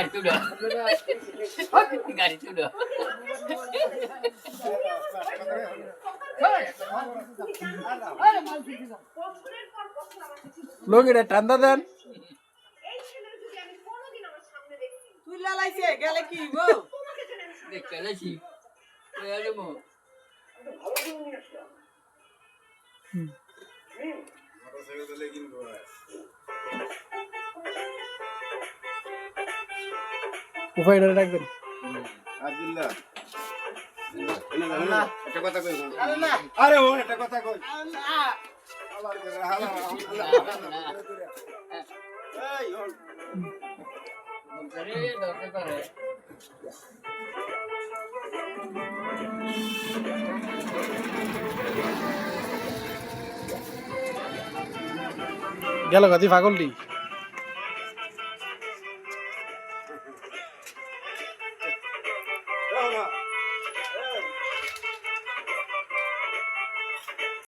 গাড়ি তুলো গাড়ি তুলো লোকেরা ঠান্ডা দেন তুই লালাইছে গেলে কি গো দেখতে যাচ্ছি উপায়টা রাখবেন আব্দুল্লাহ একটা কথা কই আল্লাহ আরে ও একটা কথা কই আল্লাহ এই ও দরকার করে গেল গাদি পাগলটি